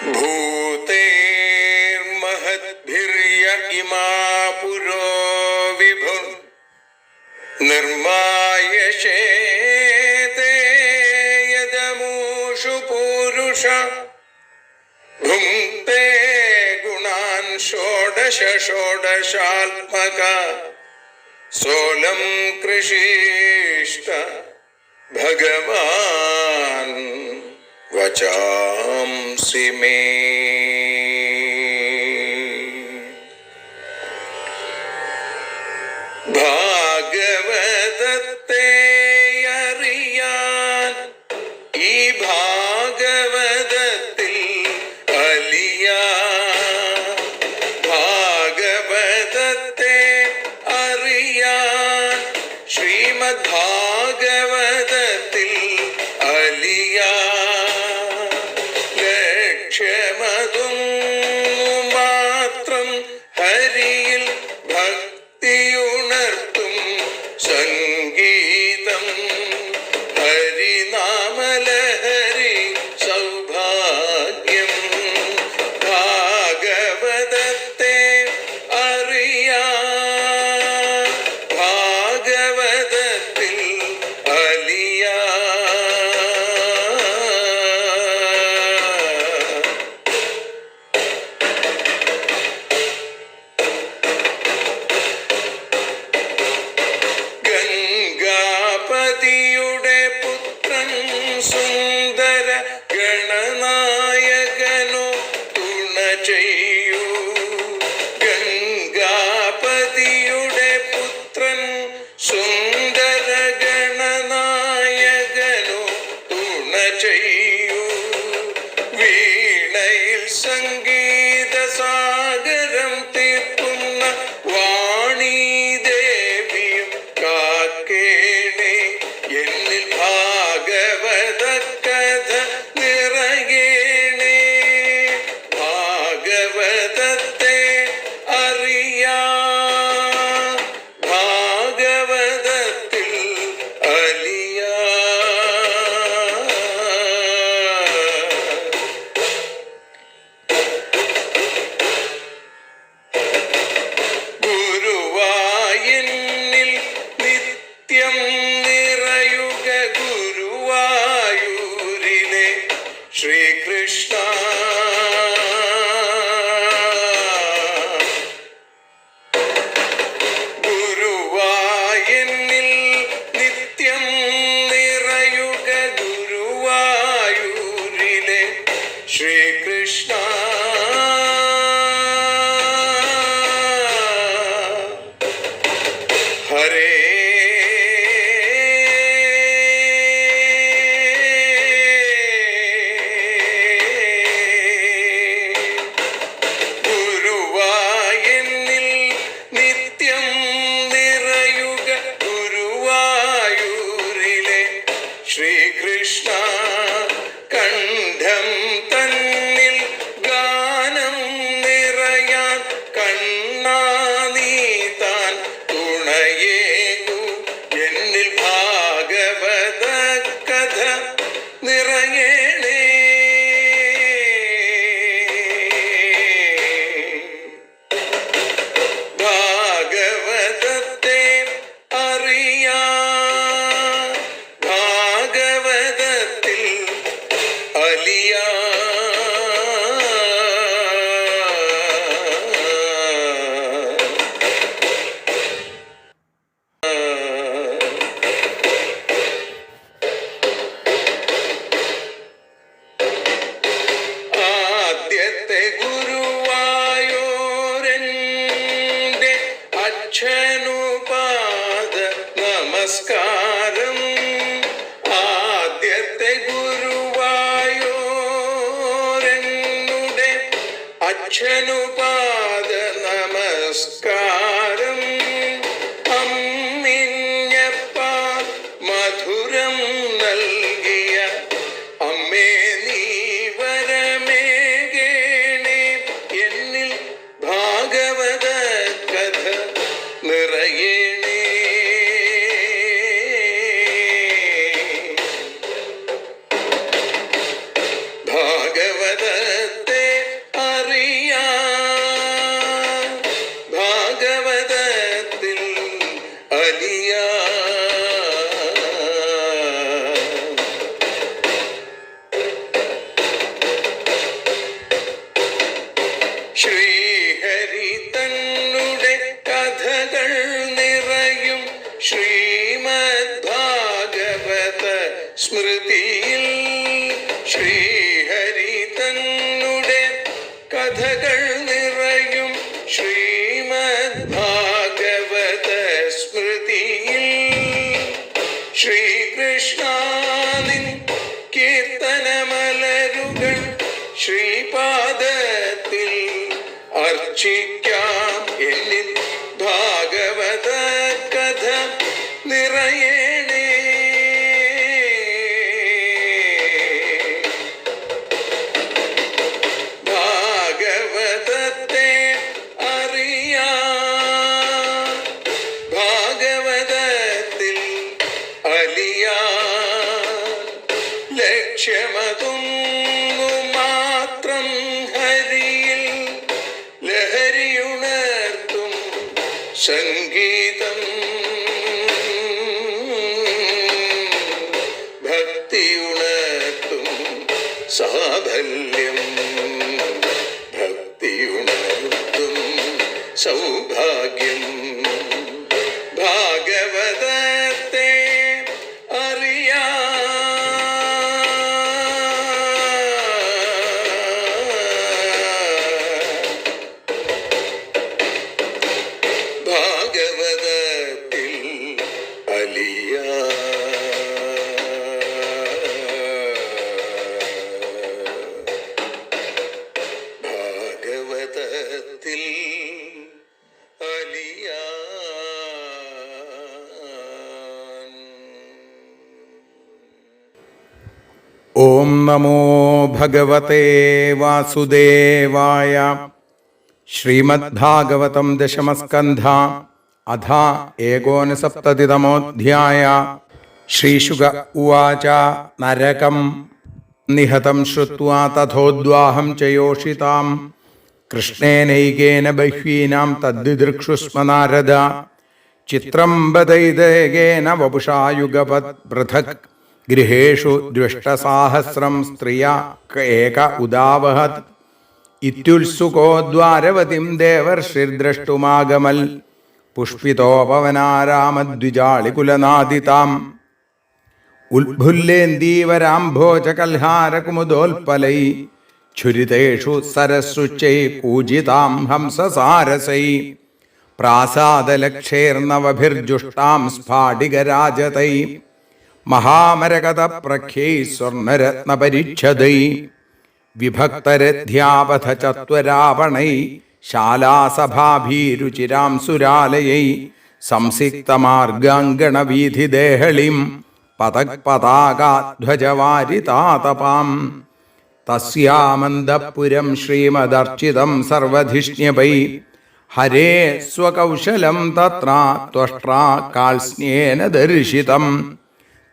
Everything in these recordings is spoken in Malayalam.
भूतेर्महद्भिर्य इमा पुरो विभुः निर्मायशेते यदमूषु पूरुष भुङ्क्ते गुणान् षोडश षोडशात्मका सोऽलं कृषीष्ट भगवान् वचांसि मे। ഭാഗവതത്തെ അറിയാൻ ഈ ഭാഗവതത്തിൽ അലിയാൻ, ഭാഗവതത്തെ അറിയാൻ ശ്രീമദ് ഭാഗവതത്തിൽ അലിയാൻ, ലക്ഷ്യമതും മാത്രം ഹരിയിൽ ഭക്തിയുണർത്തും സംഗീതം ഹരിനാമലഹരി സൗഭാഗ്യം. ഭാഗവതത്തെ അറിയാൻ ഭാഗവതത്തിൽ അലിയാൻ. ഗംഗാപതിയുടെ പുത്രൻ സുന്ദര ഗണനായകനോ തുണ ചെയ്യൂ. ഗംഗാപതിയുടെ പുത്രൻ സുന്ദര ഗണനായകനോ തുണ ചെയ്യൂ. വീണയിൽ സംഗീത സാഗരം തീർക്കുന്ന വാണീദേവിയും കാക്കേണേ എന്നിൽ ഭാഗവത കഥ നിറയേണേ. ഭാഗവതത്തെ അറിയാൻ ഭാഗവതത്തിൽ അലിയാൻ. ഗുരുവായൂരിൽ നിത്യം നിറയുക ഗുരുവായൂരിലെ ശ്രീകൃഷ്ണ. ഗുരുവായൂരിൽ നിത്യം നിറയുക ഗുരുവായൂരിലെ ശ്രീകൃഷ്ണ. ഹരേ ഗുരുവായൂരിൽ നിത്യം നിറയുക ഗുരുവായൂരിലെ ശ്രീകൃഷ്ണ. കണ്ഠം തന്നിൽ ഗാനം നിറയാൻ കണ്ണാ നീ താൻ തുണയേകു. എന്നിൽ ഭാഗവത കഥ നിറയേണേ. ഭാഗവതത്തെ അറിയാൻ ഭാഗവതത്തിൽ അലിയാൻ. ആദ്യത്തെ ഗുരുവായൂരന്റെ അച്ഛനുപാദ നമസ്കാരം. ആദ്യത്തെ ഗുരുവായൂരനുടെ അച്ഛനുപാദ നമസ്കാരം. അമ്മിഞ്ഞപ്പാൽ മധുരം നൽകിയ അമ്മേ നീ വരമേകേണേ. എന്നിൽ ഭാഗവത കഥ നിറയേണേ. ഭാഗവതത്തെ ശ്രീഹരി തന്നുടെ കഥകൾ നിറയും ശ്രീമദ് ഭാഗവത സ്മൃതിയിൽ. ശ്രീഹരി തന്നുടെ കഥകൾ നിറയും ശ്രീമദ് ഭാഗവത സ്മൃതിയിൽ. ശ്രീകൃഷ്ണാനിൻ കീർത്തനമലരുകൾ ശ്രീപാദത്തിൽ അർച്ചിക്കാം. എന്നിൽ ഭാഗവത കഥ നിറയണേ. ഭാഗവതത്തെ അറിയാം, ഭാഗവതത്തിൽ അലിയാൻ. ലക്ഷ്യമതൊന്നു മാത്രം ഹരിയിൽ ലഹരിയുണർത്തും സംഗീതം. ഭക്തിയുണർത്തും സാഫല്യം, ഭക്തിയുണർത്തും സൗഭാഗ്യം. ഭാഗവതത്തെ അറിയാം, ഭാഗവതത്തിൽ അലിയാൻ. ഭാഗവതത്തിൽ അലിയാൻ. ഓം നമോ ഭഗവതേ വാസുദേവായ. ശ്രീമദ്ഭാഗവതം ദശമസ്കന്ധ അഥ ഏകോനസപ്തതിതമോऽധ്യായ. ശ്രീശുക ഉവാച നരകം നിഹതം ശ്രുത്വാ തഥോദ്വാഹം ച യോഷിതാം കൃഷ്ണേനൈകേന ബഹ്വീനാം തദ്ദിദൃക്ഷുസ്മ നാരദ. ചിത്രം ബദൈതേകേന വപുഷാ യുഗപത് പൃഥക് ഗൃഹേഷു ദൃഷ്ടസാഹസ്രം സ്ത്രിയ ഏക ഉദാവഹത്. ഇത്യുത്സുകോ ദ്വാരവതിം ദേവർഷിർദ്രഷ്ടുമാഗമൽ പുഷ്പിതോപവനാരാമദ്വിജാളികുലനാദിതാം. ഉത്ഫുല്ലേന്ദീവരാംഭോജകൽഹാരകുമുദോൽപലൈ ഛുരിതേഷു സരസ്സുച്ചൈ കൂജിതാം ഹംസസാരസൈ. പ്രാസാദലക്ഷേർനവഭിർജുഷ്ടാം സ്ഫാടികരാജതൈ മഹാമരകതപ്രഖ്യൈ സ്വർണരത്നപരിച്ഛദൈ. വിഭക്തരഥ്യാപഥ ചത്വരാവണൈ ശാലാസഭാഭീരുചിരാം സുരാലയൈ സംസിക്തമാർഗാങ്കണവീഥിദേഹളിം പതക് പതാകാധ്വജവാരിതാതപാം. തസ്യാമന്തഃപുരം ശ്രീമദർച്ചിതം സർവധിഷ്ണ്യപൈ. ഹരേ സ്വകൗശലം തത്ര ത്വഷ്ട്രാ കാൾസ്ന്യേന ദർശിതം.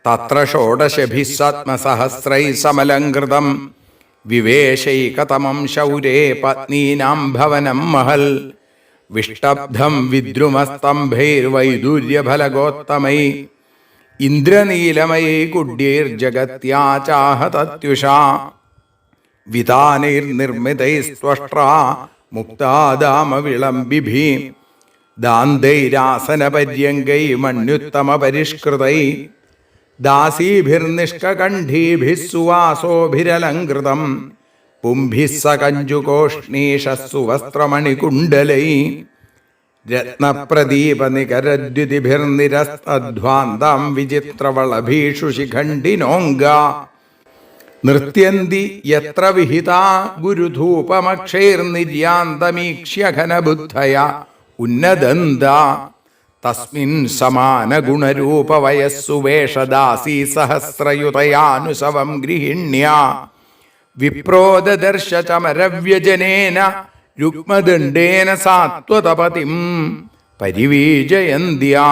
തത്ര ഷോഡശഭിः സത്മസഹസ്രൈः സമലംകൃതം. വിവേശൈകതമം ശൗരേ പത്നീനാം ഭവനം മഹൽ. വിഷ്ടബ്ധം വിദ്രുമസ്തംഭൈർവൈദൂര്യഫലഗോത്തമൈ. ഇന്ദ്രനീലമയൈ കുഡ്യൈർജഗത്യാചാഹതത്യുഷാ. വിതാനൈർനിർമ്മിതൈസ്ത്വഷ്ട്രാ മുക്താദാമവിളംബിഭിः. ദാന്തൈരാസനപര്യങ്കൈ മണ്യുത്തമപരിഷ്കൃതൈ. ദാസീഭിർനിഷ്കകണ്ഠീഭിः സുവാസോഭിരലങ്കൃതം. പുംഭിः സകഞ്ചുകോഷ്ണീഷः സുവസ്ത്രമണികുണ്ഡലൈ. രത്നപ്രദീപനികരദ്യുതിഭിർനിരസ്തധ്വാന്താം വിചിത്രവളഭീഷു ശിഖണ്ഡിനോംഗാ. നൃത്യന്തി യത്ര വിഹിതാ ഗുരുധൂപമക്ഷൈർനിര്യാന്തമീക്ഷ്യ ഘനബുദ്ധയാ ഉന്നദന്താ. തസ്മിൻ സമാനഗുണരൂപവയസ്സു വേഷദാസീ സഹസ്രയുതയാനുസവം ഗൃഹിണ്യാ. വിപ്രോദദർശ ചമരവ്യജനേന രുക്മദണ്ഡേന സാത്വതപതിം പരിവീജയന്ത്യാ.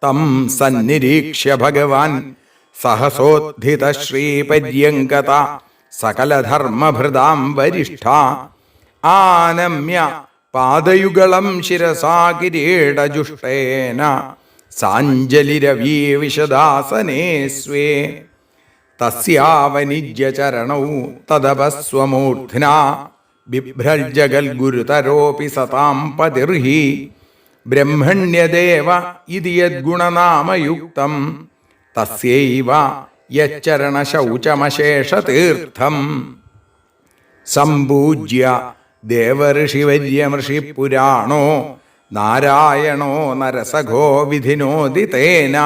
തം സന്നിരീക്ഷ്യ ഭഗവാൻ സഹസോദ്ധിത ശ്രീപര്യങ്കത സകലധർമ്മഭൃതാം വരിഷ്ഠ. ആനമ്യ പാദയുഗളം ശിരസാ കിരീടജുഷ്ടേന സാഞ്ജലിരവീ വിശദാസനേ സ്വേ. തസ്യാവനിജ്യചരണൗ തദപസ്വമൂർധ്നാ ബിഭ്രൽജഗൽ ഗുരുതരോപി സതാം പതിർഹി ബ്രഹ്മണ്യദേവ ഇതി യദ്ഗുണനാമയുക്തം തസ്യൈവ യച്ചരണശൗചമശേഷതീർത്ഥം സംപൂജ്യ ദേവർഷിവര്യമൃഷിപുരാണോ നാരായണോ നരസഖോ വിധിനോതി തേന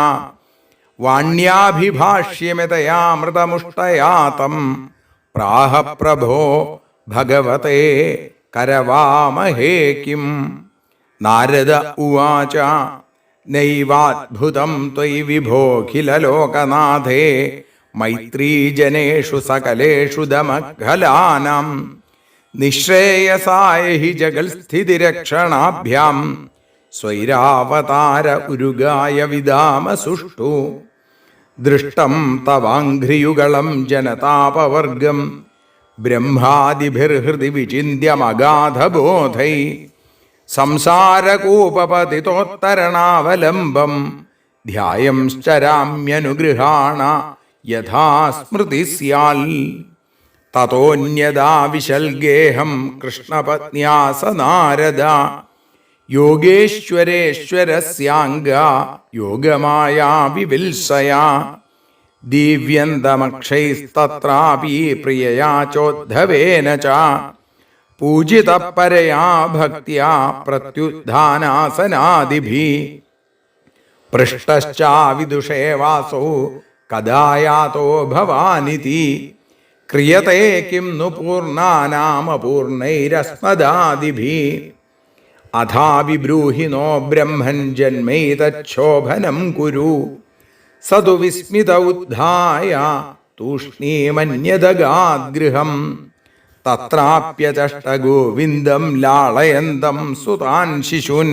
വാണ്യാഭിഭാഷ്യമിതയാമൃതമുഷ്ടയാതം പ്രാഹ പ്രഭോ ഭഗവതേ കരവാമഹേ കിം. നാരദ ഉവാച നൈവാദ്ഭുതം ത്വയി വിഭോഖിലലോകനാഥേ മൈത്രീജനേഷു സകലേഷു ദമഖലാനാം നിശ്രേയസായ ഹി ജഗൽസ്ഥിതിരക്ഷണാഭ്യാം സ്വൈരാവതാര ഉരുഗായ വിദാമ സുഷ്ടു. ദൃഷ്ടം തവാഘ്രിയുഗളം ജനതാപവർഗം ബ്രഹ്മാദിഭിർഹൃദി വിചിന്യമഗാധബോധൈ സംസാരകൂപപതിതോത്തരണാവലംബം ധ്യായംശ്ചരാമ്യനുഗൃഹാണ യഥാ സ്മൃതി സ്യാൽ. തതോന്യദാ വിശൽഗേഹം കൃഷ്ണപത്ന്യാ സ നാരദ യോഗേശ്വരേശ്വരസ്യാംഗ യോഗമായാ വിവിത്സയാ ദിവ്യന്തമക്ഷൈസ്തത്രാപി പ്രിയയാ ചോദ്ധവേന ച പൂജിതപരയാ ഭക്ത്യാ പ്രത്യുത്ഥാനാസനാദിഭിः പൃഷ്ടശ്ചാവിദുഷേ വാസോ കദാ യാതോ ഭവാനിതി ക്രിയത്തെ കിം नु പൂർണ്ണാനാമപൂർണൈരസ്മദാദിഭിः അഥാപി ബ്രൂഹി നോ ബ്രഹ്മൻ ജന്മൈതച്ഛോഭനം കുരു സതു വിസ്മിത ഉദ്ധായ തൂഷ്ണീമന്യദഗാദ്ഗൃഹം തത്രാപ്യചഷ്ടഗോവിന്ദം ലാളയന്തം സുതാൻ ശിശൂൻ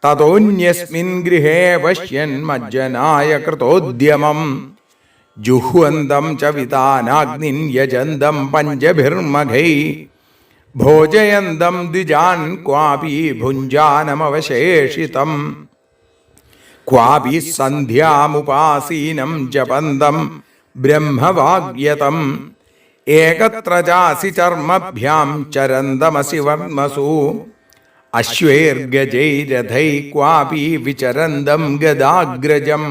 തതോന്യസ്മിൻ ഗൃഹേ പശ്യൻ മജ്ജനായ കൃതോദ്യമം ജുഹ്വന്തം ച വിതാനാഗ്നിൻ യജന്തം പഞ്ചഭിർമഘൈ ഭോജയന്തം ദ്വിജാൻ ക്വാപി ഭുഞ്ജാനമവശേഷിതം ക്വാപി സന്ധ്യാമുപാസീനം ജപന്തം ബ്രഹ്മവാഗ്യതം ഏകത്ര ചാസി ചർമ്മഭ്യാം ചരന്തമസി വർമ്മസു അശ്വൈർഗജൈരഥൈ ക്വാപി വിചരന്തം ഗദാഗ്രജം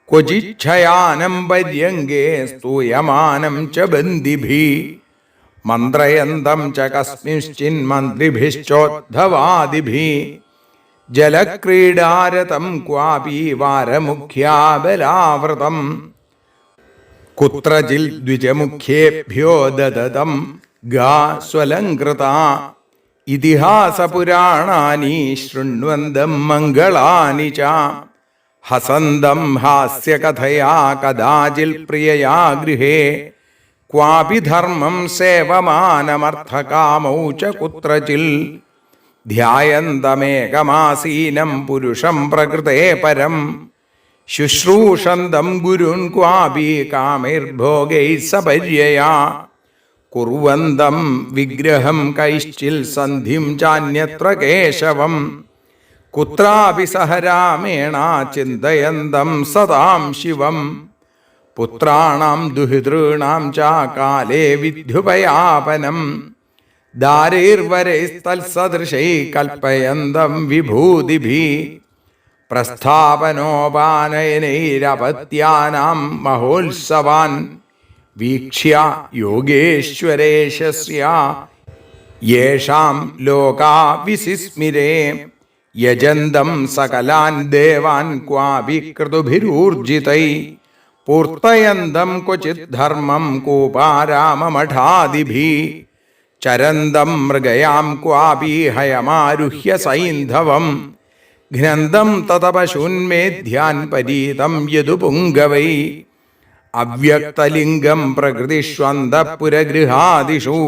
ക്വചിച്ഛയാനം പര്യങ്കേ സ്തൂയമാനം ച ബന്ദിഭിः മന്ത്രയന്തം ച കസ്മിൻശ്ചിന്മന്ത്രിഭിശ്ചോദ്ധവാദിഭിः ജലക്രീഡാരതം ക്വാപി വാരമുഖ്യാബലാവൃതം കുത്രചിൽ ദ്വിജമുഖ്യേഭ്യോ ദദതം ഗാ സ്വലംകൃതാ ഇതിഹാസപുരാണാനി ശൃണ്വന്തം മംഗളാനി ച ഹസന്തം ഹാസ്യകഥയാ കദാചിൽ പ്രിയയാ ഗൃഹേ ക്വാപി ധർമ്മം സേവമാനമർത്ഥകാമൗ ച കുത്രചിൽ ധ്യായന്തമേകമാസീനം പുരുഷം പ്രകൃതേ പരം ശുശ്രൂഷന്തം ഗുരുൻ ക്വാപി കാമൈർഭോഗൈഃ സപര്യയാ കുർവന്തം വിഗ്രഹം കൈശ്ചിൽ സന്ധിം ചാന്യത്ര കേശവം കുത്രാപി സഹ രാമേണ ചിന്തയന്തം സദാം ശിവം പുത്രാണാം ദുഹിതॄണാം ച കാലേ വിദ്യുപയാപനം ദാരൈർവരൈസ്തൽസദൃശൈ കൽപ്പയന്തം വിഭൂതിഭിः പ്രസ്ഥാപനോപാനയനൈരപത്യാനാം മഹോത്സവാൻ വീക്ഷ്യ യോഗേശ്വരേശസ്യ യേഷാം ലോകാ വിസിസ്മിരേ യജന്തം സകലാൻ ദേവാൻ ക്വാപി ക്രതുഭിരൂർജിതൈ പൂർത്തയന്തം ക്വചിത് ധർമ്മം കൂപാരാമമഠാദിഭിः ചരന്തം മൃഗയാം ക്വാപി ഹയമാരുഹ്യ സൈന്ധവം ഘ്നന്തം തതപശൂന്മേധ്യാൻ പരീതം യദുപുംഗവൈ അവ്യക്തലിംഗം പ്രകൃതിഷ്വന്തഃപുരഗൃഹാദിഷു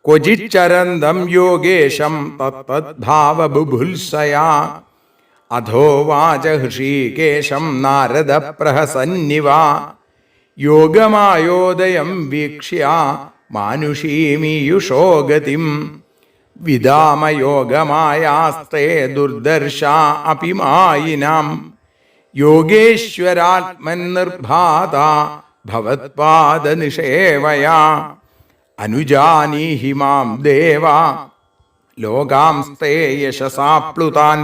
ക്വചിച്ചരന്തം യോഗേശം തത്തദ്ഭാവബുഭുത്സയാ അധോവാച ഹൃഷീകേശം നാരദ പ്രഹസന്നിവ യോഗമായോദയം വീക്ഷ്യ മാനുഷീമീയുഷോ ഗതിം വിദാമയോഗമായാസ്തേ ദുർദർശ അപി മായിനാം യോഗേശ്വരാത്മനിർഭാത ഭവത്പാദനിഷേവയാ അനുജാനീഹി മാം ദേവ ലോകാംസ്തേ യശസാപ്ലുതാൻ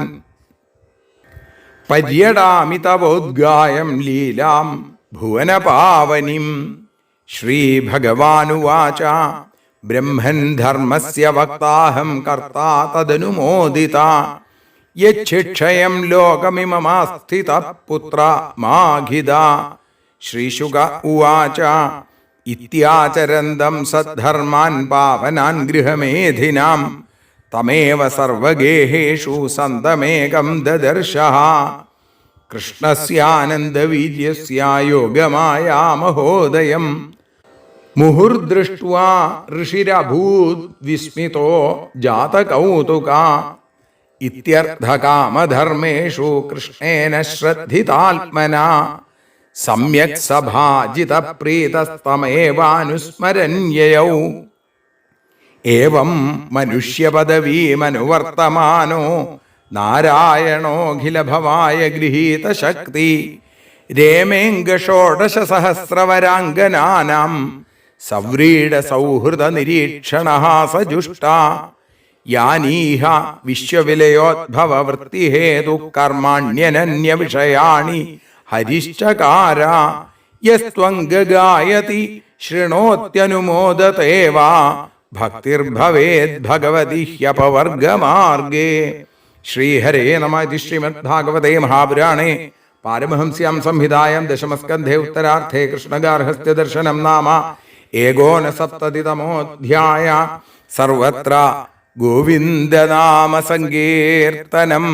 പര്യടാമി തവോദ്ഗായം ലീലാം ഭുവനപാവനിം. ശ്രീഭഗവാനുവാച ബ്രഹ്മൻ ധർമ്മസ്യ വക്താഹം കർത്താ തദനുമോദിത യച്ഛിക്ഷയം ലോകമിമമാസ്ഥിതഃ പുത്ര മാഘിത. ശ്രീശുക ഉവാച ഇത്യാചരന്തം സദ്ധർമാൻ പാവനാൻ ഗൃഹമേധിനാം തമേവ സർവഗേഹേഷു സന്തമേകം ദദർശഃ. കൃഷ്ണസ്യാനന്ദവീര്യസ്യ യോഗമായാ മഹോദയം മുഹുർദൃഷ്ട്വാ ഋഷിരഭൂത് വിസ്മിതോ ജാതകൗതുക. ഇത്യർത്ഥകാമധർമ്മേഷു കൃഷ്ണേന ശ്രദ്ധിതാത്മനാ സമ്യക് സഭാജിതപ്രീതസ്തമേവാനുസ്മരന്യയൗ. ഏവം മനുഷ്യപദവീമനുവർത്തമാനോ നാരായണോഖിലഭവായ ഗൃഹീതശക്തി രേമേംഗഷോഡശസഹസ്രവരാംഗനാനാം സവ്രീഡസൗഹൃദനിരീക്ഷണഃ സജുഷ്ട. യാനീഹ വിശ്വവിലയോദ്ഭവവൃത്തിഹേതു കർമാണ്യനന്യവിഷയാണി ഹരിശ്ചകാര. യസ്ത്വംഗായതി ശൃണോത്യനുമോദതേ വാ ഭക്തിർഭവേത് ഭഗവതി ഹ്യപവർഗമാർഗേ. ശ്രീഹരേ നമഃ. ഇതി ശ്രീമദ്ഭാഗവതേ മഹാപുരാണേ പാരമഹംസ്യാം സംഹിതായാം ദശമസ്കന്ധേ ഉത്തരാർത്ഥേ കൃഷ്ണഗാർഹസ്യ ദർശനം നാമ ഏകോനസപ്തതിതമോऽധ്യായ. സർവത്ര ഗോവിന്ദനാമ സങ്കീർത്തനം.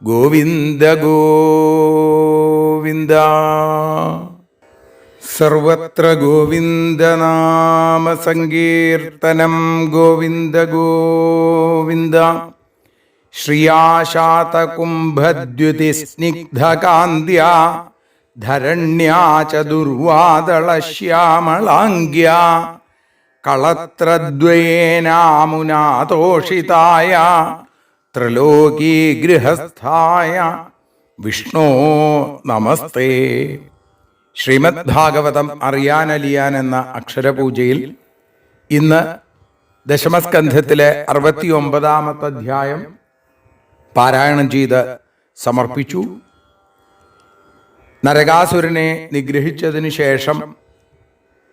ഗോവിന്ദ ഗോവിന്ദ. സർവത്ര ഗോവിന്ദനാമ സങ്കീർത്തനം. ഗോവിന്ദ ഗോവിന്ദ. ശ്രിയാശാതകുംഭദ്യുതിസ്നിഗ്ധകാന്ത്യാ ധരണ്യാ ച ദുർവാദളശ്യാമളാംഗ്യാ കളത്രദ്വയേനാമുനാതോഷിതായ ത്രിലോകീഗൃഹസ്ഥായ വിഷ്ണോ നമസ്തേ. ശ്രീമദ് ഭാഗവതം അറിയാനലിയാൻ എന്ന അക്ഷരപൂജയിൽ ഇന്ന് ദശമസ്കന്ധത്തിലെ 69-ാമത്തെ അധ്യായം പാരായണം ചെയ്ത് സമർപ്പിച്ചു. നരകാസുരനെ നിഗ്രഹിച്ചതിനു ശേഷം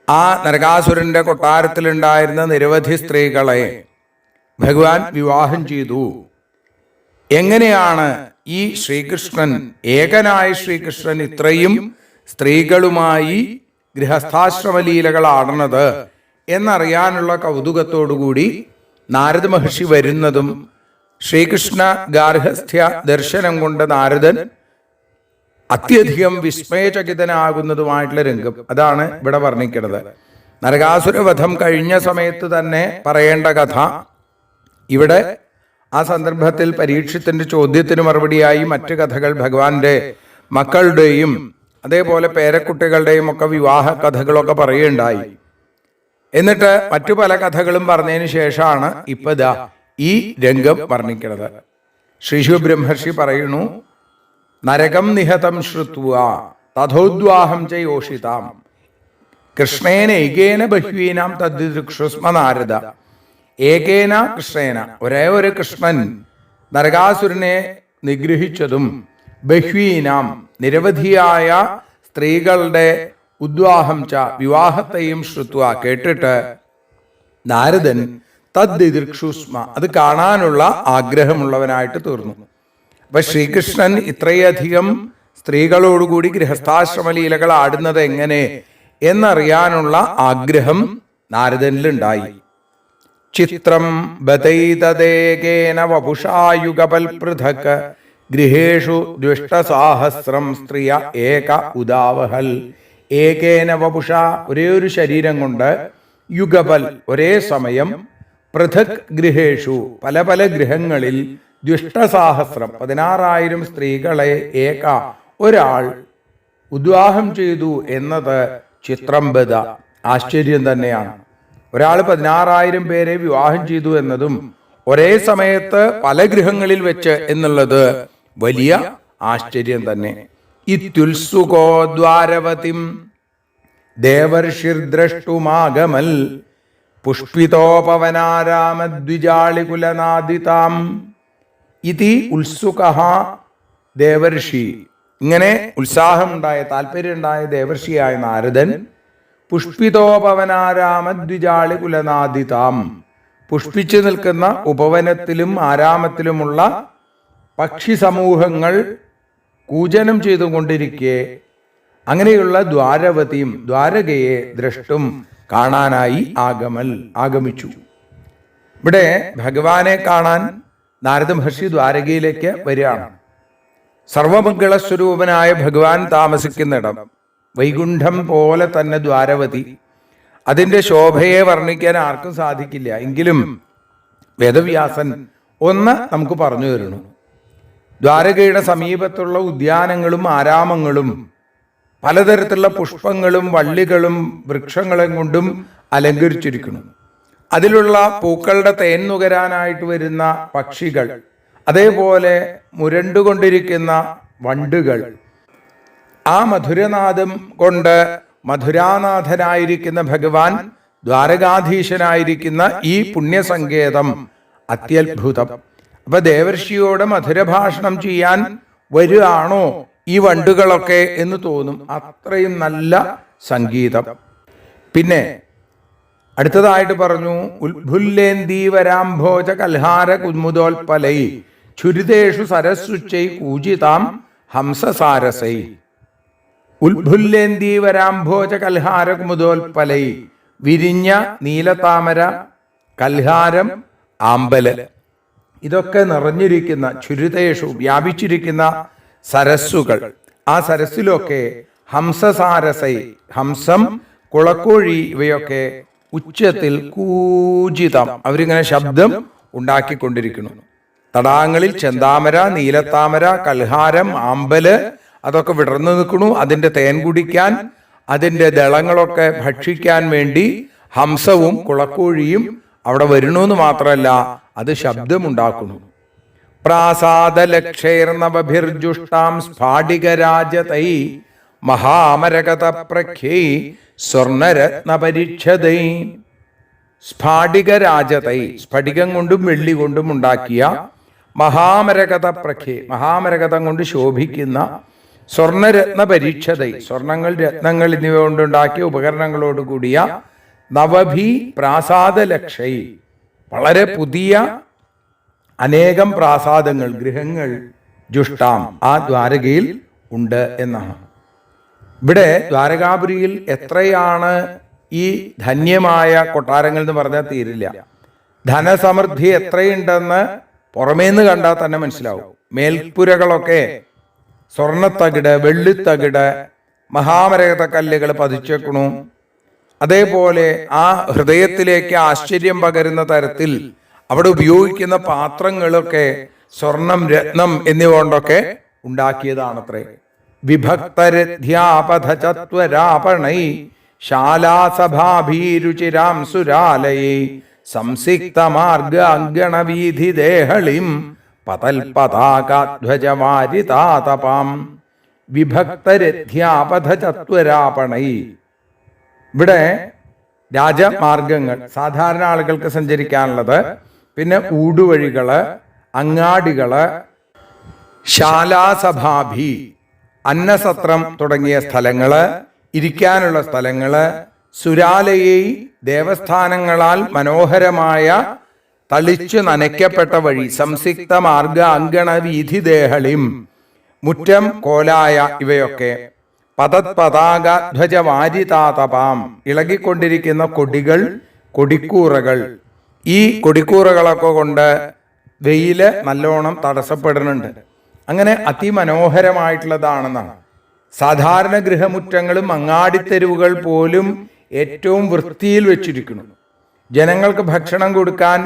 ആ നരകാസുരന്റെ കൊട്ടാരത്തിലുണ്ടായിരുന്ന നിരവധി സ്ത്രീകളെ ഭഗവാൻ വിവാഹം ചെയ്തു. എങ്ങനെയാണ് ഈ ശ്രീകൃഷ്ണൻ, ഏകനായ ശ്രീകൃഷ്ണൻ ഇത്രയും സ്ത്രീകളുമായി ഗൃഹസ്ഥാശ്രമലീലകൾ ആടുന്നത് എന്നറിയാനുള്ള കൗതുകത്തോടുകൂടി നാരദ മഹർഷി വരുന്നതും ശ്രീകൃഷ്ണ ഗാർഹസ്ഥ്യ ദർശനം കൊണ്ട് നാരദൻ അത്യധികം വിസ്മയചകിതനാകുന്നതുമായിട്ടുള്ള രംഗം അതാണ് ഇവിടെ വർണ്ണിക്കുന്നത്. നരകാസുരവധം കഴിഞ്ഞ സമയത്ത് തന്നെ പറയേണ്ട കഥ ഇവിടെ ആ സന്ദർഭത്തിൽ പരീക്ഷത്തിന്റെ ചോദ്യത്തിന് മറുപടിയായി മറ്റു കഥകൾ ഭഗവാന്റെ മക്കളുടെയും അതേപോലെ പേരക്കുട്ടികളുടെയും ഒക്കെ വിവാഹ കഥകളൊക്കെ പറയുകയുണ്ടായി. എന്നിട്ട് മറ്റു പല കഥകളും പറഞ്ഞതിന് ശേഷമാണ് ഇപ്പതാ ഈ രംഗം വർണ്ണിക്കുന്നത്. ശ്രീശുബ്രഹ്മർഷി പറയുന്നു, നരകം നിഹതം ശ്രുത്വാ തഥോദ്വാഹം ച യോഷിതാം കൃഷ്ണേന ഏകേന ബഹ്വീനാം തദ്ദിദൃക്ഷുസ്മ നാരദ. ഏകേന കൃഷ്ണേന, ഒരേ ഒരു കൃഷ്ണൻ നരകാസുരനെ നിഗ്രഹിച്ചതും ബഹ്വീനാം നിരവധിയായ സ്ത്രീകളുടെ ഉദ്വാഹം ച വിവാഹത്തെയും ശ്രുത്വ കേട്ടിട്ട് നാരദൻ തദ്ദിദൃക്ഷുസ്മ അത് കാണാനുള്ള ആഗ്രഹമുള്ളവനായിട്ട് തീർന്നു. അപ്പൊ ശ്രീകൃഷ്ണൻ ഇത്രയധികം സ്ത്രീകളോടുകൂടി ഗൃഹസ്ഥാശ്രമലീലകൾ ആടുന്നത് എങ്ങനെ എന്നറിയാനുള്ള ആഗ്രഹം നാരദനിലുണ്ടായി. ചിത്രം ബതൈതദേകേന വപുഷായുഗപൽ പൃഥക് ഗൃഹേഷു ദ്വിഷ്ടസാഹസ്രം സ്ത്രീയ ഏക ഉദാവഹൽ. ഏകേന വപുഷ ഒരേ ഒരു ശരീരം കൊണ്ട്, യുഗപൽ ഒരേ സമയം, പൃഥക് ഗൃഹേഷു പല പല ഗൃഹങ്ങളിൽ, ദ്വിഷ്ടസാഹസ്രം 16,000 സ്ത്രീകളെ ഏക ഒരാൾ ഉദ്വാഹം ചെയ്തു എന്നത് ചിത്രം ബദ ആശ്ചര്യം തന്നെയാണ്. ഒരാൾ 16,000 പേരെ വിവാഹം ചെയ്തു എന്നതും ഒരേ സമയത്ത് പല ഗൃഹങ്ങളിൽ വെച്ച് എന്നുള്ളത് വലിയ ആശ്ചര്യം തന്നെ. ഇത്യുത്സുകോ ദ്വാരവതിം ദേവർഷിർദ്രഷ്ടുമാഗമൽ പുഷ്പിതോപവനാരാമദ്വിജാളികുലനാദിതാം ഇതി ഉത്സുകഃ ദേവർഷി. ഇങ്ങനെ ഉത്സാഹമുണ്ടായ താല്പര്യമുണ്ടായ ദേവർഷിയായ നാരദൻ പുഷ്പിതോപവനാരാമദ്വിജാളികുലനാദിതാം, പുഷ്പിച്ചു നിൽക്കുന്ന ഉപവനത്തിലും ആരാമത്തിലുമുള്ള പക്ഷി സമൂഹങ്ങൾ കൂജനം ചെയ്തുകൊണ്ടിരിക്കെ അങ്ങനെയുള്ള ദ്വാരവതിയും ദ്വാരകയെ ദ്രഷ്ടും കാണാനായി ആഗമിച്ചു. ഇവിടെ ഭഗവാനെ കാണാൻ നാരദ മഹർഷി ദ്വാരകയിലേക്ക് വരികയാണ്. സർവമംഗള സ്വരൂപനായ ഭഗവാൻ താമസിക്കുന്നിടം വൈകുണ്ഠം പോലെ തന്നെ ദ്വാരവതി. അതിൻ്റെ ശോഭയെ വർണ്ണിക്കാൻ ആർക്കും സാധിക്കില്ല. എങ്കിലും വേദവ്യാസൻ ഒന്ന് നമുക്ക് പറഞ്ഞു തരുന്നു. ദ്വാരകയുടെ സമീപത്തുള്ള ഉദ്യാനങ്ങളും ആരാമങ്ങളും പലതരത്തിലുള്ള പുഷ്പങ്ങളും വള്ളികളും വൃക്ഷങ്ങളും കൊണ്ടും അലങ്കരിച്ചിരിക്കുന്നു. അതിലുള്ള പൂക്കളുടെ തേൻ നുകരാനായിട്ട് വരുന്ന പക്ഷികൾ, അതേപോലെ മുരണ്ടുകൊണ്ടിരിക്കുന്ന വണ്ടുകൾ, ആ മധുരനാദം കൊണ്ട് മധുരാനാഥനായിരിക്കുന്ന ഭഗവാൻ ദ്വാരകാധീശനായിരിക്കുന്ന ഈ പുണ്യസങ്കേതം അത്യത്ഭുതം. അപ്പൊ ദേവർഷിയോട് മധുരഭാഷണം ചെയ്യാൻ വരികയാണോ ഈ വണ്ടുകളൊക്കെ എന്ന് തോന്നും. അത്രയും നല്ല സംഗീതം. പിന്നെ അടുത്തതായിട്ട് പറഞ്ഞു, ഉത്ഫുല്ലേന്ദീവരാംഭോജ കൽഹാര കുമുദോൽപലൈ ഛുരിതേഷു സരസ്സുച്ചൈ കൂജിതാം ഹംസസാരസൈ. ഉത്ഫുല്ലേന്ദീവരാംഭോജ കൽഹാര കുമുദോൽപലൈ, വിരിഞ്ഞ നീലതാമര, കൽഹാരം, ആമ്പല്, ഇതൊക്കെ നിറഞ്ഞിരിക്കുന്ന ഛുരിതേഷു വ്യാപിച്ചിരിക്കുന്ന സരസ്സുകൾ. ആ സരസ്സിലൊക്കെ ഹംസസാരസൈ, ഹംസം, കുളക്കോഴി ഇവയൊക്കെ ഉച്ചത്തിൽ കൂജിതം, അവരിങ്ങനെ ശബ്ദം ഉണ്ടാക്കിക്കൊണ്ടിരിക്കുന്നു. തടാകങ്ങളിൽ ചെന്താമര, നീലത്താമര, കൽഹാരം, ആമ്പല് അതൊക്കെ വിടർന്നു നിൽക്കുന്നു. അതിൻ്റെ തേൻ കുടിക്കാൻ, അതിൻ്റെ ദളങ്ങളൊക്കെ ഭക്ഷിക്കാൻ വേണ്ടി ഹംസവും കുളക്കോഴിയും അവിടെ വരുന്നു. മാത്രമല്ല അത് ശബ്ദമുണ്ടാക്കുന്നു. പ്രാസാദലക്ഷൈർനവഭിർജുഷ്ടാം സ്ഫാടികരാജതൈ മഹാമരകത പ്രഖ്യൈ സ്വർണരത്നപരിച്ഛദൈ. സ്ഫാടികരാജതൈ, സ്ഫടികം കൊണ്ടും വെള്ളി കൊണ്ടും ഉണ്ടാക്കിയ മഹാമരകത പ്രഖ്യൈ, മഹാമരകതം കൊണ്ട് ശോഭിക്കുന്ന സ്വർണരത്ന പരീക്ഷതൈ, സ്വർണങ്ങൾ, രത്നങ്ങൾ എന്നിവ കൊണ്ടുണ്ടാക്കിയ ഉപകരണങ്ങളോട് കൂടിയ നവഭി പ്രാസാദലക്ഷൈ, വളരെ പുതിയ അനേകം പ്രാസാദങ്ങൾ, ഗൃഹങ്ങൾ, ജുഷ്ടാം ആ ദ്വാരകയിൽ ഉണ്ട് എന്നാണ്. ഇവിടെ ദ്വാരകാപുരിയിൽ എത്രയാണ് ഈ ധന്യമായ കൊട്ടാരങ്ങൾ എന്ന് പറഞ്ഞാൽ തീരില്ല. ധനസമൃദ്ധി എത്രയുണ്ടെന്ന് പുറമേന്ന് കണ്ടാൽ തന്നെ മനസ്സിലാവും. മേൽപ്പുരകളൊക്കെ സ്വർണത്തകിട്, വെള്ളിത്തകിട്, മഹാമരകത കല്ലുകൾ പതിച്ചേക്കണു. അതേപോലെ ആ ഹൃദയത്തിലേക്ക് ആശ്ചര്യം പകരുന്ന തരത്തിൽ അവിടെ ഉപയോഗിക്കുന്ന പാത്രങ്ങളൊക്കെ സ്വർണം, രത്നം എന്നിവ കൊണ്ടൊക്കെ ഉണ്ടാക്കിയതാണത്രേ. വിഭക്തരധ്യാപഥചത്വരാപണൈ ശാലാസഭാഭീരുചിരാം സുരാലയൈ സംസിക്തമാർഗാങ്കണവീധി ദേഹളിം പതൽ പതാകാധ്വജവാരിതാതപാം. വിഭക്തരധ്യാപഥചത്വരാപണൈ, ഇവിടെ രാജമാർഗങ്ങൾ, സാധാരണ ആളുകൾക്ക് സഞ്ചരിക്കാനുള്ളത്, പിന്നെ ഊടുവഴികള്, അങ്ങാടികള്, ശാലാസഭാഭി അന്നസത്രം തുടങ്ങിയ സ്ഥലങ്ങള്, ഇരിക്കാനുള്ള സ്ഥലങ്ങള്, സുരാലയെ ദേവസ്ഥാനങ്ങളാൽ മനോഹരമായ തളിച്ചു നനയ്ക്കപ്പെട്ട വഴി, സംസിക്ത മാർഗ അങ്കണ വീഥി ദേഹളിം, മുറ്റം, കോലായ ഇവയൊക്കെ, പതത് പതാക ധ്വജവാരിതാതപാം, ഇളകിക്കൊണ്ടിരിക്കുന്ന കൊടികൾ, കൊടിക്കൂറകൾ. ഈ കൊടിക്കൂറകളൊക്കെ കൊണ്ട് വെയില് നല്ലോണം തടസ്സപ്പെടുന്നുണ്ട്. അങ്ങനെ അതിമനോഹരമായിട്ടുള്ളതാണെന്നാണ്. സാധാരണ ഗൃഹമുറ്റങ്ങളും അങ്ങാടിത്തെരുവുകൾ പോലും ഏറ്റവും വൃത്തിയിൽ വെച്ചിരിക്കുന്നു. ജനങ്ങൾക്ക് ഭക്ഷണം കൊടുക്കാൻ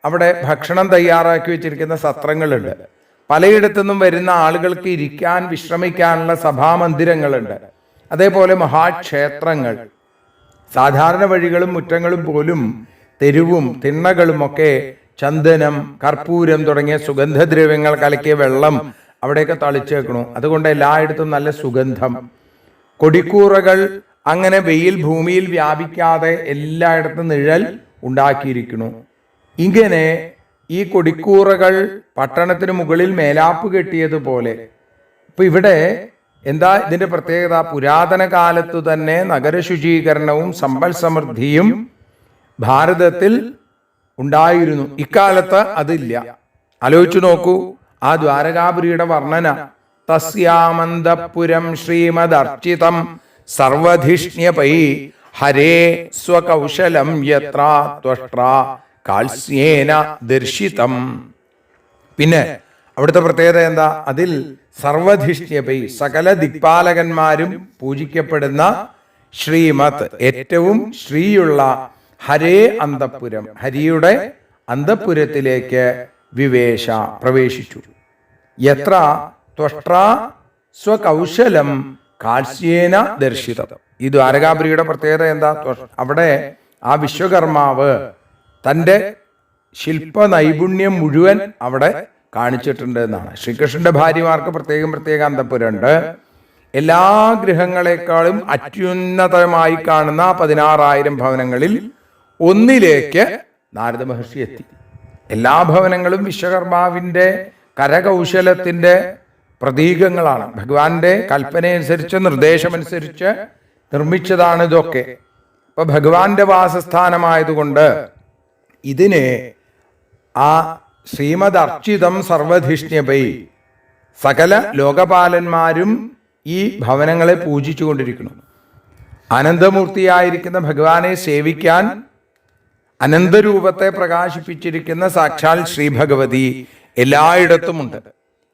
അവിടെ ഭക്ഷണം തയ്യാറാക്കി വെച്ചിരിക്കുന്ന സത്രങ്ങളുണ്ട്. പലയിടത്തുനിന്നും വരുന്ന ആളുകൾക്ക് ഇരിക്കാൻ, വിശ്രമിക്കാനുള്ള സഭാമന്ദിരങ്ങളുണ്ട്. അതേപോലെ മഹാക്ഷേത്രങ്ങൾ. സാധാരണ വഴികളും മുറ്റങ്ങളും പോലും തെരുവും തിണ്ണകളും ഒക്കെ ചന്ദനം, കർപ്പൂരം തുടങ്ങിയ സുഗന്ധദ്രവ്യങ്ങൾ കലക്കിയ വെള്ളം അവിടെയൊക്കെ തളിച്ചേക്കണു. അതുകൊണ്ട് എല്ലായിടത്തും നല്ല സുഗന്ധം. കൊടിക്കൂറകൾ അങ്ങനെ വെയിൽ ഭൂമിയിൽ വ്യാപിക്കാതെ എല്ലായിടത്തും നിഴൽ ഉണ്ടാക്കിയിരിക്കുന്നു. ഇങ്ങനെ ഈ കൊടിക്കൂറകൾ പട്ടണത്തിന് മുകളിൽ മേലാപ്പ് കെട്ടിയതുപോലെ. ഇപ്പൊ ഇവിടെ എന്താ ഇതിന്റെ പ്രത്യേകത? പുരാതന കാലത്തു തന്നെ നഗര ശുചീകരണവും സമ്പൽ സമൃദ്ധിയും ഭാരതത്തിൽ ഉണ്ടായിരുന്നു. ഇക്കാലത്ത് അതില്ല. ആലോചിച്ചു നോക്കൂ ആ ദ്വാരകാപുരിയുടെ വർണ്ണന. തസ്യാമന്തപുരം ശ്രീമദർച്ചിതം സർവധിഷ്ണ്യപൈ ഹരേ സ്വകൗശലം യത്ര ത്വഷ്ട്രാ കാൽസ്യേന ദർശിതം. പിന്നെ അവിടുത്തെ പ്രത്യേകത എന്താ? അതിൽ സർവധിഷ്ണ്യപൈ സകല ദിക്പാലകന്മാരും പൂജിക്കപ്പെടുന്ന ശ്രീമത് ഏറ്റവും ശ്രീയുള്ള ഹരേ അന്തപുരം ഹരിയുടെ അന്തപുരത്തിലേക്ക് വിവേശ പ്രവേശിച്ചു. യത്ര ത്വഷ്ട്രാ സ്വകൗശലം കാൽസ്യേന ദർശിതം. ഈ ദ്വാരകാപുരിയുടെ പ്രത്യേകത എന്താ? അവിടെ ആ വിശ്വകർമാവ് തൻ്റെ ശില്പ നൈപുണ്യം മുഴുവൻ അവിടെ കാണിച്ചിട്ടുണ്ട് എന്നാണ്. ശ്രീകൃഷ്ണന്റെ ഭാര്യമാർക്ക് പ്രത്യേക അന്തപുരമുണ്ട്. എല്ലാ ഗൃഹങ്ങളെക്കാളും അത്യുന്നതമായി കാണുന്ന 16,000 ഭവനങ്ങളിൽ ഒന്നിലേക്ക് നാരദ മഹർഷി എത്തി. എല്ലാ ഭവനങ്ങളും വിശ്വകർമാവിന്റെ കരകൗശലത്തിന്റെ പ്രതീകങ്ങളാണ്. ഭഗവാന്റെ കൽപ്പനയനുസരിച്ച് നിർദ്ദേശമനുസരിച്ച് നിർമ്മിച്ചതാണ് ഇതൊക്കെ. ഇപ്പൊ ഭഗവാന്റെ വാസസ്ഥാനമായതുകൊണ്ട് ഇതിനെ ആ ശ്രീമദ് അർച്ചിതം സർവധിഷ്ണ്യപൈ സകല ലോകപാലന്മാരും ഈ ഭവനങ്ങളെ പൂജിച്ചുകൊണ്ടിരിക്കുന്നു. അനന്തമൂർത്തിയായിരിക്കുന്ന ഭഗവാനെ സേവിക്കാൻ അനന്തരൂപത്തെ പ്രകാശിപ്പിച്ചിരിക്കുന്ന സാക്ഷാൽ ശ്രീ ഭഗവതി എല്ലായിടത്തുമുണ്ട്.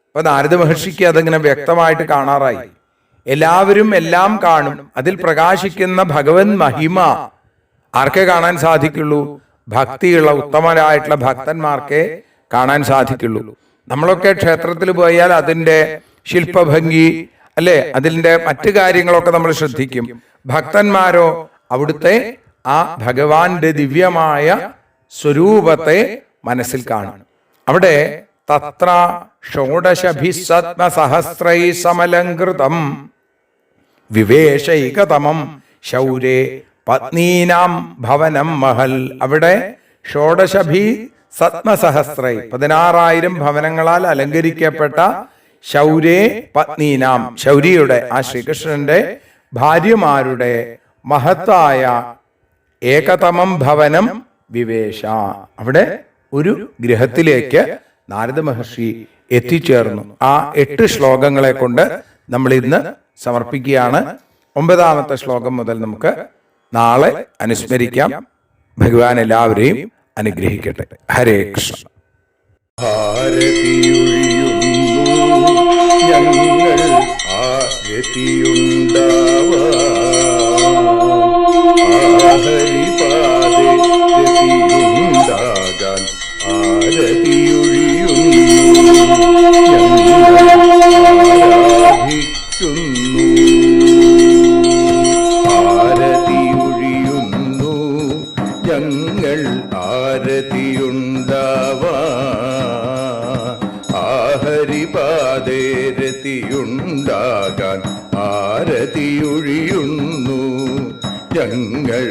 അപ്പൊ നാരദ മഹർഷിക്ക് അതിങ്ങനെ വ്യക്തമായിട്ട് കാണാറായി. എല്ലാവരും എല്ലാം കാണും. അതിൽ പ്രകാശിക്കുന്ന ഭഗവൻ മഹിമ ആർക്കേ കാണാൻ സാധിക്കുള്ളൂ? ഭക്തിയുള്ള ഉത്തമരായിട്ടുള്ള ഭക്തന്മാർക്കേ കാണാൻ സാധിക്കുള്ളൂ. നമ്മളൊക്കെ ക്ഷേത്രത്തിൽ പോയാൽ അതിൻ്റെ ശില്പഭംഗി അല്ലെ, അതിൻ്റെ മറ്റു കാര്യങ്ങളൊക്കെ നമ്മൾ ശ്രദ്ധിക്കും. ഭക്തന്മാരോ അവിടുത്തെ ആ ഭഗവാന്റെ ദിവ്യമായ സ്വരൂപത്തെ മനസ്സിൽ കാണും. അവിടെ തത്ര ഷോഡശഭിസത്മസഹസ്രൈ സമലങ്കൃതം വിവേശൈകതമം ശൗരേ പത്നീനാം ഭവനം മഹൽ. അവിടെ ഷോഡശഭി സത്മസഹസ്രൈ 16,000 ഭവനങ്ങളാൽ അലങ്കരിക്കപ്പെട്ട ശൗരേ പത്നീനാം ശൗരിയുടെ ആ ശ്രീകൃഷ്ണന്റെ ഭാര്യമാരുടെ മഹത്തായ ഏകതമം ഭവനം വിവേശ. അവിടെ ഒരു ഗൃഹത്തിലേക്ക് നാരദ മഹർഷി എത്തിച്ചേർന്നു. ആ 8 ശ്ലോകങ്ങളെ കൊണ്ട് നമ്മൾ ഇന്ന് സമർപ്പിക്കുകയാണ്. 9ാമത്തെ ശ്ലോകം മുതൽ നമുക്ക് നാളെ അനുസ്മരിക്കാം. ഭഗവാൻ എല്ലാവരെയും അനുഗ്രഹിക്കട്ടെ. ഹരേ കൃഷ്ണ. ഞങ്ങൾ ആരതിയുണ്ടാവാൻ ആരതിയൊഴിയുന്നു. ഞങ്ങൾ ആഹരിപാദേ രതിയുണ്ടാകാൻ ആരതിയൊഴിയുന്നു. ഞങ്ങൾ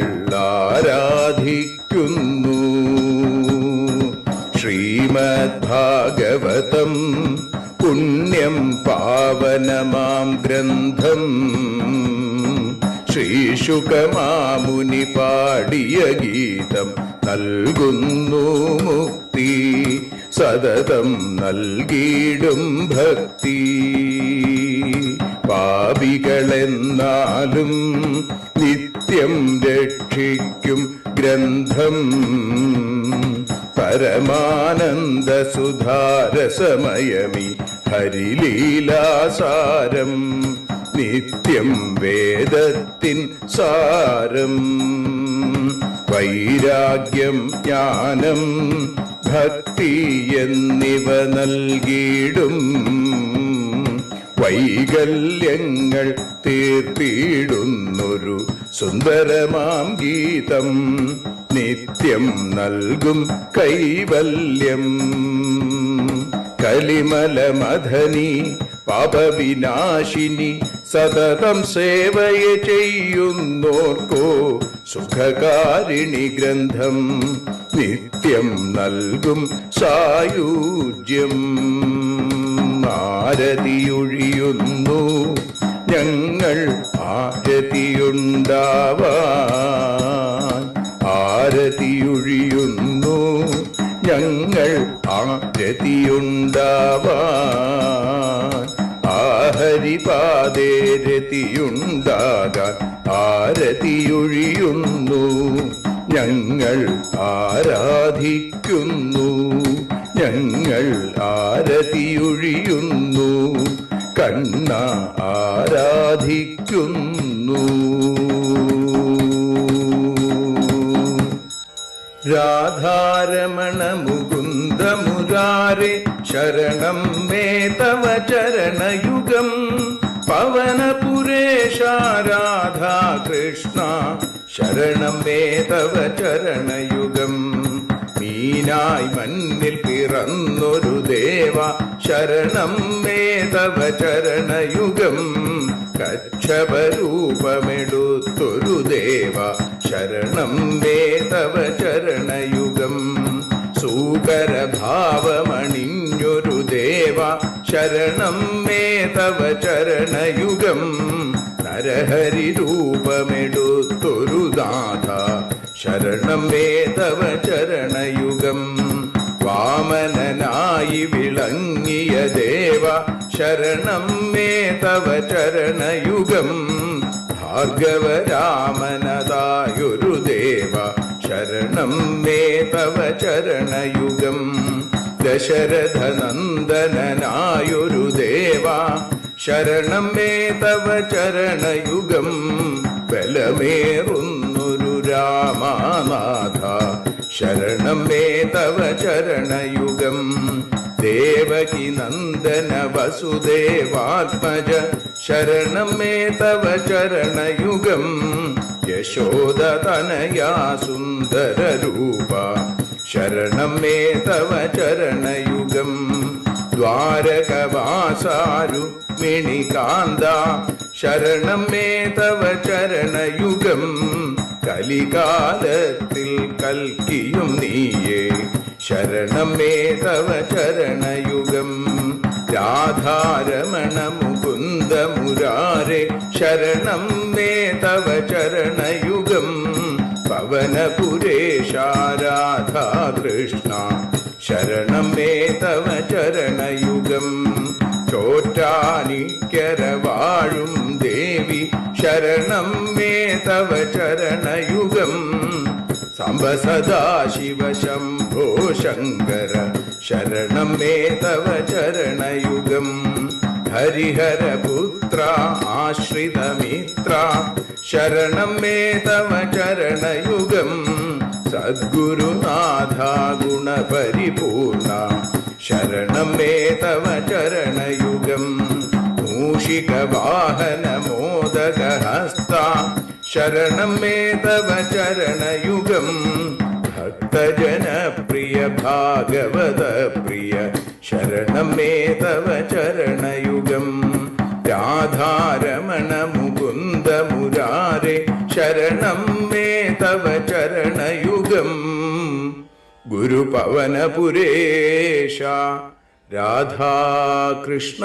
ആരാധിക്കുന്നു. ശ്രീമദ്ഭാഗവതം പുണ്യം പാവനമാം ഗ്രന്ഥം ശ്രീശുകമാമുനി പാടിയ ഗീതം നൽകുന്നു മുക്തി. സതതം നൽകിയിടും ഭക്തി. പാപികളെന്നാലും നിത്യം രക്ഷിക്കും ഗ്രന്ഥം. പരമാനന്ദ സുധാരസമയമി ഹരിലീലാസാരം. നിത്യം വേദത്തിൻ സാരം. വൈരാഗ്യം ജ്ഞാനം ഭക്തി എന്നിവ നൽകിയിടും. വൈകല്യങ്ങൾ തീർത്തിയിടുന്നൊരു സുന്ദരമാം ഗീതം. നിത്യം നൽകും കൈവല്യം. കലിമല മഥനി പാപവിനാശിനി സതതം സേവയെ ചെയ്യുന്നോർക്കോ സുഖകാരിണി ഗ്രന്ഥം നിത്യം നൽകും സായുജ്യം. ആരതിയൊഴിയുന്നു ഞങ്ങൾ ആരതിയുണ്ടാവാൻ, ആരതിയൊഴിയുന്നു ഞങ്ങൾ ആരതിയുണ്ടാവാൻ. ആഹരിപാദേ രതിയുണ്ടാകാൻ ആരതിയൊഴിയുന്നു ഞങ്ങൾ ആരാധിക്കുന്നു, ഞങ്ങൾ ആരതിയൊഴിയുന്നു കണ്ണ ആരാധിക്കുന്നു. രാധാരമണ മുകുന്ദ മുരാരേ ശരണം മേ തവ ചരണയുഗം. പവനപുരേശ രാധാ കൃഷ്ണ ശരണം മേ തവ ചരണയുഗം. മീനായി മണ്ണിൽ പിറന്നൊരു ദേവ ശരണം മേ തവ ചരണയുഗം. കച്ഛപരൂപമെടുത്തൊരു ദേവ ശരണം മേ തവ ചരണയുഗം. സൂകരഭാവമണിഞ്ഞൊരു ദേവ ശരണം മേ തവ ചരണയുഗം. നരഹരി രൂപമെടുത്തൊരു നാഥ ശരണം മേ തവ ചരണയുഗം. വാമനനായി വിളങ്ങിയ ദേവ ശരണം മേ തവ ചരണയുഗം. ഭാർഗവരാമനതായൊരു ദേവ ശരണം മേ തവ ചരണയുഗം. ദശരഥനന്ദനായൊരു ദേവ ശരണം മേ തവ ചരണയുഗം. ബലമേറുന്നൊരു രാമനാഥ ശരണം മേ തവ ചരണയുഗം. ദേവകി നന്ദന വസുദേവാത്മജ ശരണം മേ തവ ചരണയുഗം. യശോദതനയാ സുന്ദര രൂപ ശരണം മേ തവ ചരണയുഗം. ദ്വാരകവാസാരുക്മിണികാന്ത ശരണം മേ തവ ചരണയുഗം. കലികാലത്തിൽ കൽക്കിയും നീയേ ശരണം മേ തവ ചരണയുഗം. രാധാരമണ മുകുന്ദ മുരാരേ ശരണം മേ തവ ചരണയുഗം. പവനപുരേശ രാധാ കൃഷ്ണ ശരണം മേ തവ ചരണയുഗം. ചോറ്റാനിക്കര വാഴും ദേവി ശരണം മേ തവ ചരണയുഗം. സാംബ സദാശിവ ശംഭോ ശങ്കര ശരണം മേ തവ ചരണയുഗം. ഹരിഹരപുത്ര ആശ്രിതമിത്ര ശരണം മേ തവ ചരണയുഗം. സദ്ഗുരുനാഥ ഗുണപരിപൂർണ ശരണം മേ തവ ചരണയുഗം. മൂഷിക വാഹന മോദകഹസ്ത ശരണം മേ തവ ചരണയുഗം. ഭക്തജനപ്രിയ ഭാഗവത പ്രിയ ശരണം മേ തവ ചരണയുഗം. രാധാരമണ മുകുന്ദ മുരാരേ ശരണം മേ തവ ചരണയുഗം. ഗുരുപവനപുരേശ രാധാകൃഷ്ണ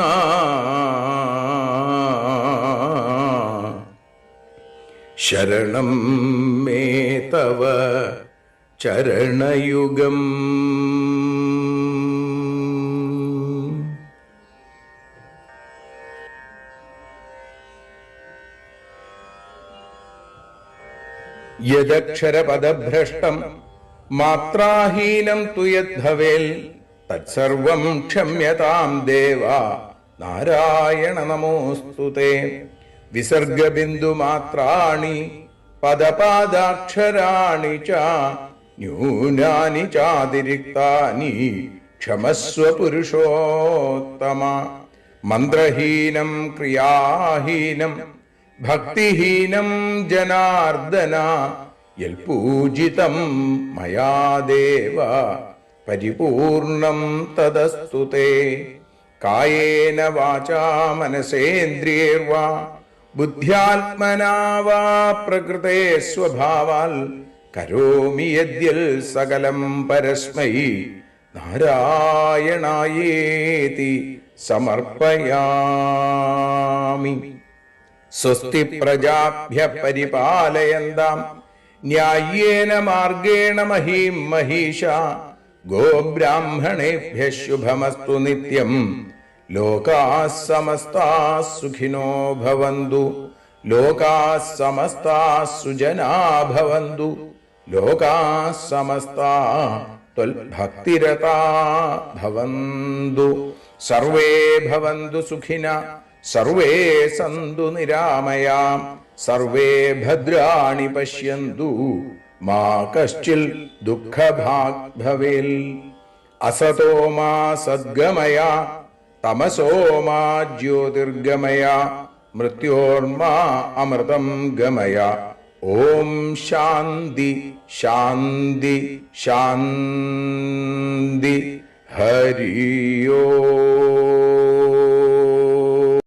ശരണം മേ തവ ചരണയുഗം. യദക്ഷരപദഭ്രഷ്ടം മാത്രാഹീനം തു യദ്ഭവേൽ തത്സർവം ക്ഷമ്യതാം ദേവ നാരായണ നമോസ്തുതേ. വിസർഗബിന്ദുമാത്രാണി പദപാദാക്ഷരാണി ച ന്യൂനാനി ചാതിരിക്താനി ക്ഷമസ്വ പുരുഷോത്തമ. മന്ത്രഹീനം ക്രിയാഹീനം ഭക്തിഹീനം ജനാർദ്ദന യൽപൂജിതം മയാ ദേവ പരിപൂർണം തദസ്തുതേ. കായേന വാചാ മനസേന്ദ്രിയൈർവാ ബുദ്ധ്യാത്മനാ വാ പ്രകൃതേ സ്വഭാവാൽ കരോമി യദ്യൽ സകലം പരസ്മൈ നാരായണായേതി സമർപ്പയാമി. സ്വസ്തി പ്രജാഭ്യഃ പരിപാലയന്താം ന്യായേന മാർഗേണ മഹീം മഹീഷാ ഗോബ്രാഹ്മണേഭ്യഃ ശുഭമസ്തു നിത്യം. ലോകാഃ സമസ്താഃ സുഖിനോ ഭവന്തു. ലോകാഃ സമസ്താഃ സുജനാ ഭവന്തു. ലോകാഃ സമസ്താഃ ത്വൽഭക്തിരതാ ഭവന്തു. സർവേ ഭവന്തു സുഖിനഃ സർവേ സന്തു നിരാമയാം. സർവേ ഭദ്രാണി പശ്യന്തു മാ കശ്ചിൽ ദുഃഖഭാഗ് ഭവേൽ. അസതോ മാ സദ്ഗമയ തമസോ മാ ജ്യോതിർഗമയ മൃത്യോർമാ അമൃതം ഗമയ. ഓം ശാന്തി ശാന്തി ശാന്തി. ഹരി ഓം.